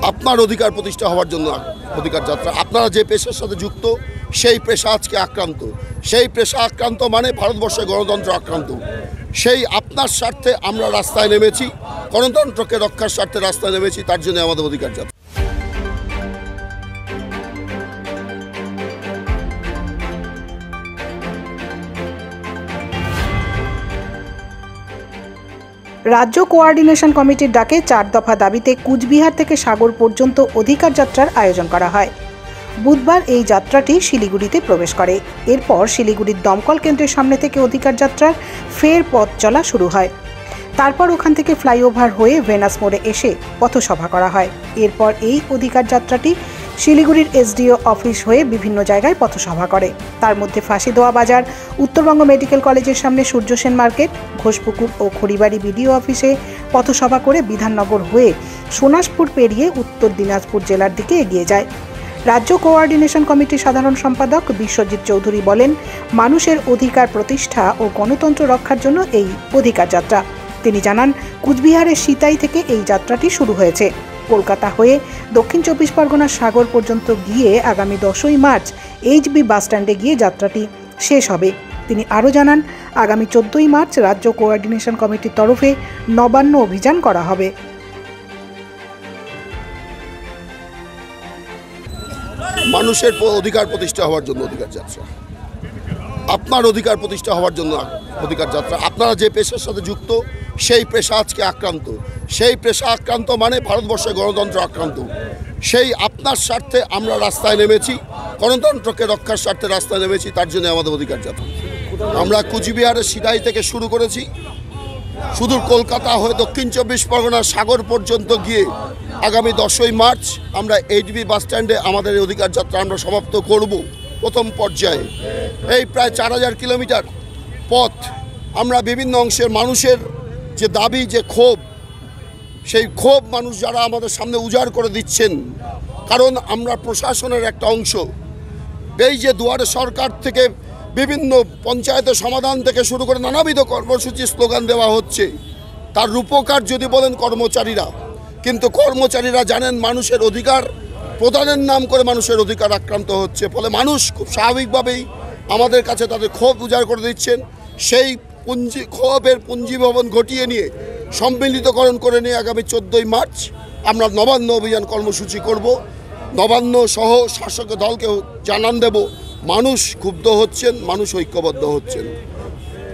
আপনার অধিকার প্রতিষ্ঠা হওয়ার জন্য অধিকার যাত্রা। আপনারা যে পেশার সাথে যুক্ত সেই পেশা আজকে আক্রান্ত, সেই পেশা আক্রান্ত মানে ভারতবর্ষে গণতন্ত্র আক্রান্ত। সেই আপনার স্বার্থে আমরা রাস্তায় নেমেছি, গণতন্ত্রকে রক্ষার স্বার্থে রাস্তায় নেমেছি, তার জন্য আমাদের অধিকার যাত্রা। রাজ্য কোঅর্ডিনেশন কমিটির ডাকে 4 দফা দাবিতে কুচবিহার থেকে সাগর পর্যন্ত অধিকার যাত্রার আয়োজন করা হয়। বুধবার এই যাত্রাটি শিলিগুড়িতে প্রবেশ করে। এরপর শিলিগুড়ির দমকল কেন্দ্রের সামনে থেকে অধিকার যাত্রার ফের পথ চলা শুরু হয়। তারপর ওখান থেকে ফ্লাইওভার হয়ে ভেনাস মোড়ে এসে পথসভা করা হয়। এরপর এই অধিকার যাত্রাটি শিলিগুড়ির এসডিও অফিস হয়ে বিভিন্ন জায়গায় পথসভা করে। তার মধ্যে ফাঁসিদোয়া বাজার, উত্তরবঙ্গ মেডিকেল কলেজের সামনে সূর্য সেন মার্কেট, ঘোষপুকুর ও খড়িবাড়ি বিডিও অফিসে পথসভা করে বিধাননগর হয়ে সোনাসপুর পেরিয়ে উত্তর দিনাজপুর জেলার দিকে এগিয়ে যায়। রাজ্য কোঅর্ডিনেশন কমিটির সাধারণ সম্পাদক বিশ্বজিৎ চৌধুরী বলেন, মানুষের অধিকার প্রতিষ্ঠা ও গণতন্ত্র রক্ষার জন্য এই অধিকার যাত্রা। তিনি জানান, কুচবিহারের সিতাই থেকে এই যাত্রাটি শুরু হয়েছে। কলকাতা হয়ে দক্ষিণ 24 পরগনার সাগর পর্যন্ত গিয়ে আগামী 10ই মার্চ এইচবি বাসস্ট্যান্ডে গিয়ে যাত্রাটি শেষ হবে। তিনি আরও জানান, আগামী 14ই মার্চ রাজ্য কোঅর্ডিনেশন কমিটির তরফে নবান্ন অভিযান করা হবে। মানুষের অধিকার প্রতিষ্ঠা হওয়ার জন্য অধিকার যাত্রা। আপনার অধিকার প্রতিষ্ঠা হওয়ার জন্য অধিকার যাত্রা। আপনারা যে পেশার সাথে যুক্ত সেই পেশা আজকে আক্রান্ত, সেই পেশা আক্রান্ত মানে ভারতবর্ষে গণতন্ত্র আক্রান্ত। সেই আপনার স্বার্থে আমরা রাস্তায় নেমেছি, গণতন্ত্রকে রক্ষার স্বার্থে রাস্তায় নেমেছি, তার জন্য আমাদের অধিকার যাত্রা। আমরা কুচবিহারের সিতাই থেকে শুরু করেছি, সুদূর কলকাতা হয়ে দক্ষিণ 24 পরগনার সাগর পর্যন্ত গিয়ে আগামী 10ই মার্চ আমরা এইচবি বাসস্ট্যান্ডে আমাদের এই অধিকার যাত্রা আমরা সমাপ্ত করব। প্রথম পর্যায়ে এই প্রায় 4000 কিলোমিটার পথ আমরা বিভিন্ন অংশের মানুষের যে দাবি, যে ক্ষোভ, সেই ক্ষোভ মানুষ যারা আমাদের সামনে উজাড় করে দিচ্ছেন, কারণ আমরা প্রশাসনের একটা অংশ। এই যে দুয়ারে সরকার থেকে বিভিন্ন পঞ্চায়েতের সমাধান থেকে শুরু করে নানাবিধ কর্মসূচি স্লোগান দেওয়া হচ্ছে, তার রূপকার যদি বলেন কর্মচারীরা, কিন্তু কর্মচারীরা জানেন মানুষের অধিকার প্রদানের নাম করে মানুষের অধিকার আক্রান্ত হচ্ছে। ফলে মানুষ খুব স্বাভাবিকভাবেই আমাদের কাছে তাদের ক্ষোভ উজাড় করে দিচ্ছেন। সেই ক্ষোভের পুঞ্জীভবন ঘটিয়ে নিয়ে সম্মিলিতকরণ করে নিয়ে আগামী 14ই মার্চ আমরা নবান্ন অভিযান কর্মসূচি করব। নবান্ন সহ শাসক দলকেও জানান দেব, মানুষ ক্ষুব্ধ হচ্ছেন, মানুষ ঐক্যবদ্ধ হচ্ছেন।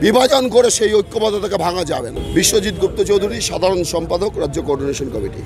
বিভাজন করে সেই ঐক্যবদ্ধতাকে ভাঙা যাবে না। বিশ্বজিৎ গুপ্ত চৌধুরী, সাধারণ সম্পাদক, রাজ্য কোঅর্ডিনেশন কমিটি।